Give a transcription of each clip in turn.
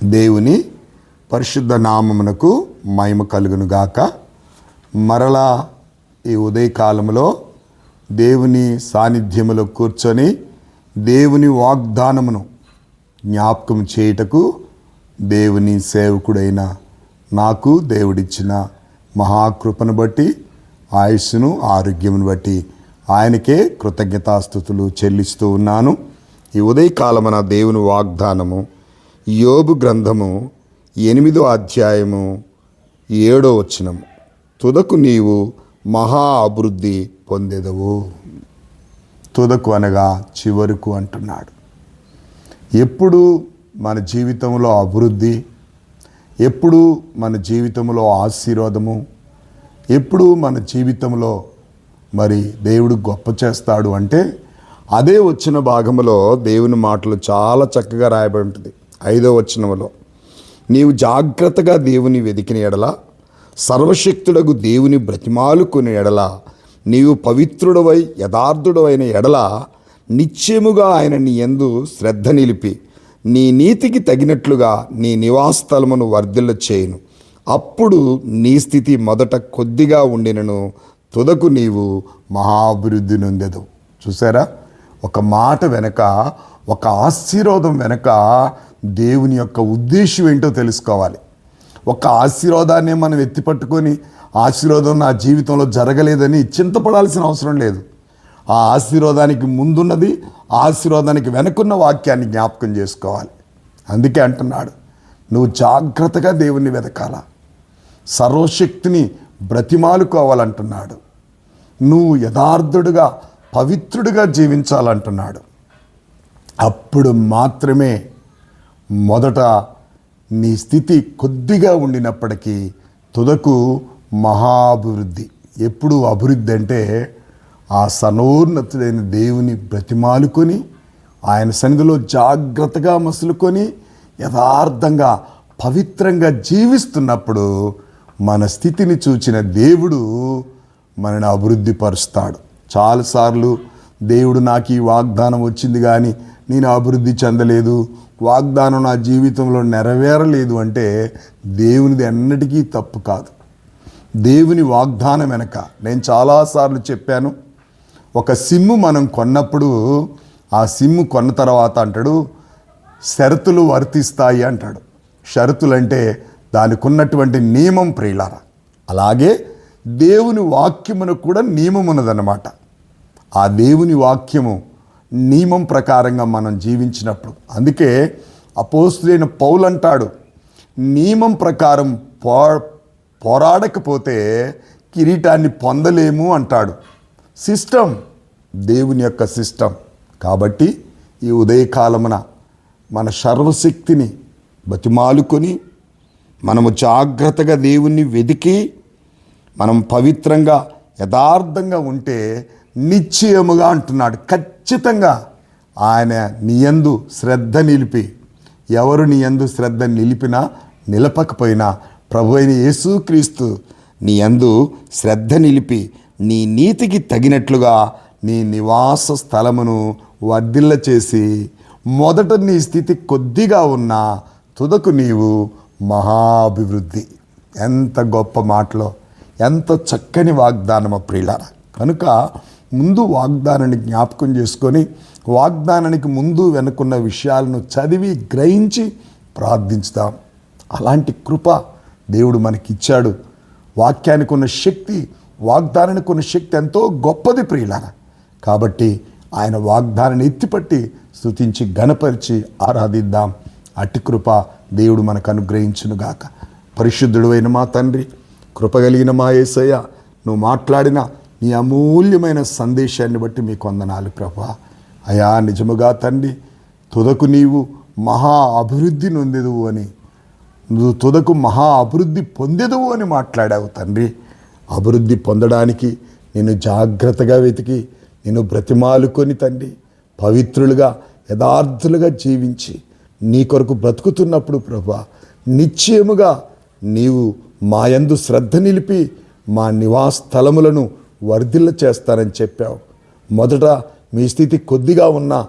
దేవుని పరిశుద్ధ నామమునకు మహిమ కలుగును గాక. మరలా ఈ ఉదయకాలంలో దేవుని సాన్నిధ్యములో కూర్చొని దేవుని వాగ్దానమును జ్ఞాపకం చేయుటకు దేవుని సేవకుడైన నాకు దేవుడిచ్చిన మహాకృపను బట్టి, ఆయుస్సును, ఆరోగ్యమును బట్టి ఆయనకే కృతజ్ఞతాస్తుతులు చెల్లిస్తూ ఉన్నాను. ఈ ఉదయకాలమున దేవుని వాగ్దానము యోబు గ్రంథము 8వ అధ్యాయము 7వ వచనము. తుదకు నీవు మహా అభివృద్ధి పొందెదవు. తుదకు అనగా చివరకు అంటున్నాడు. ఎప్పుడు మన జీవితంలో అభివృద్ధి, ఎప్పుడు మన జీవితంలో ఆశీర్వాదము, ఎప్పుడు మన జీవితంలో మరి దేవుడు గొప్ప చేస్తాడు అంటే అదే వచ్చిన భాగంలో దేవుని మాటలు చాలా చక్కగా రాయబడి ఉంటుంది. 5వ వచనంలో, నీవు జాగ్రత్తగా దేవుని వెదికిన ఎడల, సర్వశక్తుడగు దేవుని బ్రతిమాలుకుని ఎడల, నీవు పవిత్రుడవై యథార్థుడవైన ఎడల, నిశ్చయముగా ఆయన నీ యందు శ్రద్ధ నిలిపి నీ నీతికి తగినట్లుగా నీ నివాసస్థలమును వర్ధిల్ల చేయును. అప్పుడు నీ స్థితి మొదట కొద్దిగా ఉండినను తుదకు నీవు మహాభివృద్ధి నొందెదవు. చూసారా, ఒక మాట వెనక, ఒక ఆశీర్వాదం వెనక దేవుని యొక్క ఉద్దేశం ఏంటో తెలుసుకోవాలి. ఒక ఆశీర్వాదాన్ని మనం ఎత్తిపట్టుకొని ఆశీర్వాదం నా జీవితంలో జరగలేదని చింతపడాల్సిన అవసరం లేదు. ఆ ఆశీర్వాదానికి ముందున్నది, ఆశీర్వాదానికి వెనకున్న వాక్యాన్ని జ్ఞాపకం చేసుకోవాలి. అందుకే అంటున్నాడు, నువ్వు జాగ్రత్తగా దేవుణ్ణి వెతకాల, సర్వశక్తిని బ్రతిమాలుకోవాలంటున్నాడు. నువ్వు యథార్థుడుగా పవిత్రుడిగా జీవించాలంటున్నాడు. అప్పుడు మాత్రమే మొదట నీ స్థితి కొద్దిగా ఉండినప్పటికీ తుదకు మహాభివృద్ధి. ఎప్పుడు అభివృద్ధి అంటే ఆ సర్వోన్నతుడైన దేవుని బ్రతిమాలుకొని ఆయన సన్నిధిలో జాగ్రత్తగా మసులుకొని యథార్థంగా పవిత్రంగా జీవిస్తున్నప్పుడు మన స్థితిని చూచిన దేవుడు మనని అభివృద్ధి పరుస్తాడు. చాలాసార్లు దేవుడు నాకు ఈ వాగ్దానం వచ్చింది కానీ నేను అభివృద్ధి చెందలేదు, వాగ్దానం నా జీవితంలో నెరవేరలేదు అంటే దేవునిది ఎన్నటికీ తప్పు కాదు. దేవుని వాగ్దానం వెనక నేను చాలాసార్లు చెప్పాను, ఒక సిమ్ము మనం కొన్నప్పుడు ఆ సిమ్ము కొన్న తర్వాత అంటాడు షరతులు వర్తిస్తాయి అంటాడు. షరతులు అంటే దానికి ఉన్నటువంటి నియమం ప్రియులారా. అలాగే దేవుని వాక్యమును కూడా నియమం ఉన్నదన్నమాట. ఆ దేవుని వాక్యము నియమం ప్రకారంగా మనం జీవించినప్పుడు, అందుకే అపోస్తులైన పౌలు అంటాడు, నియమం ప్రకారం పోరాడకపోతే కిరీటాన్ని పొందలేము అంటాడు. సిస్టమ్, దేవుని యొక్క సిస్టమ్. కాబట్టి ఈ ఉదయకాలమున మన సర్వశక్తిని బతిమాలుకొని మనము జాగ్రత్తగా దేవుణ్ణి వెతికి మనం పవిత్రంగా యథార్థంగా ఉంటే నిశ్చయముగా అంటున్నాడు, ఖచ్చితంగా ఆయన నీయందు శ్రద్ధ నిలిపి, ఎవరు నీయందు శ్రద్ధ నిలిపినా నిలపకపోయినా ప్రభు అయిన యేసుక్రీస్తు నీయందు శ్రద్ధ నిలిపి నీ నీతికి తగినట్లుగా నీ నివాస స్థలమును వర్ధిల్ల చేసి మొదట నీ స్థితి కొద్దిగా ఉన్నా తుదకు నీవు మహాభివృద్ధి. ఎంత గొప్ప మాటలో, ఎంత చక్కని వాగ్దానమో ప్రియులారా. కనుక ముందు వాగ్దానాన్ని జ్ఞాపకం చేసుకొని వాగ్దానానికి ముందు వెనుకున్న విషయాలను చదివి గ్రహించి ప్రార్థించుదాం. అలాంటి కృప దేవుడు మనకిచ్చాడు. వాక్యానికి ఉన్న శక్తి, వాగ్దానానికి ఉన్న శక్తి ఎంతో గొప్పది ప్రియులారా. కాబట్టి ఆయన వాగ్దానాన్ని ఎత్తిపట్టి స్తుతించి ఘనపరిచి ఆరాధిద్దాం. అట్టి కృప దేవుడు మనకు అనుగ్రహించునుగాక. పరిశుద్ధుడు అయిన మా తండ్రి, కృపగలిగిన మా యేసయ్య, నువ్వు మాట్లాడిన నీ అమూల్యమైన సందేశాన్ని బట్టి మీకు వందనాలు ప్రభా. అయా, నిజముగా తండ్రి, తుదకు నీవు మహా అభివృద్ధి నొందెదువు అని, నువ్వు తుదకు మహా అభివృద్ధి పొందెదువు అని మాట్లాడావు తండ్రి. అభివృద్ధి పొందడానికి నేను జాగ్రత్తగా వెతికి నేను బ్రతిమాలుకొని తండ్రి పవిత్రులుగా యథార్థులుగా జీవించి నీ కొరకు బ్రతుకుతున్నప్పుడు ప్రభా, నిశ్చయముగా నీవు మా యందు శ్రద్ధ నిలిపి మా నివాస స్థలములను వర్ధిల్ల చేస్తారని చెప్పావు. మొదట మీ స్థితి కొద్దిగా ఉన్నా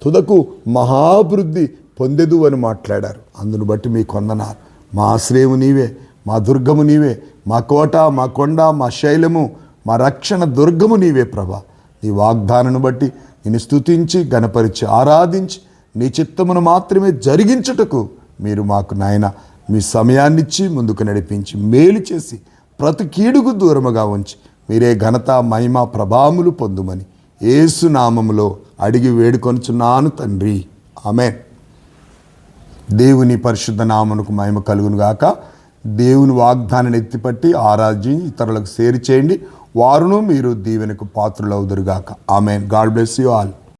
తుదకు మహాభివృద్ధి పొందెదు అని మాట్లాడారు. అందును బట్టి మీకు వందనాలు. మా ఆశ్రయము నీవే, మా దుర్గము నీవే, మా కోట, మా కొండ, మా శైలము, మా రక్షణ దుర్గము నీవే ప్రభా. నీ వాగ్దానను బట్టి నేను స్తుతించి గణపరిచి ఆరాధించి నీ చిత్తమును మాత్రమే జరిగించుటకు మీరు మాకు నాయన మీ సమయాన్నిచ్చి ముందుకు నడిపించి మేలు చేసి ప్రతి కీడుకు దూరముగా ఉంచి మీరే ఘనత మహిమ ప్రభావములు పొందుమని యేసు నామములో అడిగి వేడుకొనుచున్నాను తండ్రి, ఆమేన్. దేవుని పరిశుద్ధ నామమునకు మహిమ కలుగును గాక. దేవుని వాగ్దానాన్ని ఎత్తిపట్టి ఆరాధించి ఇతరులకు షేర్ చేయండి. వారును మీరు దీవెనకు పాత్రులవుదురుగాక. ఆమేన్. God bless you all.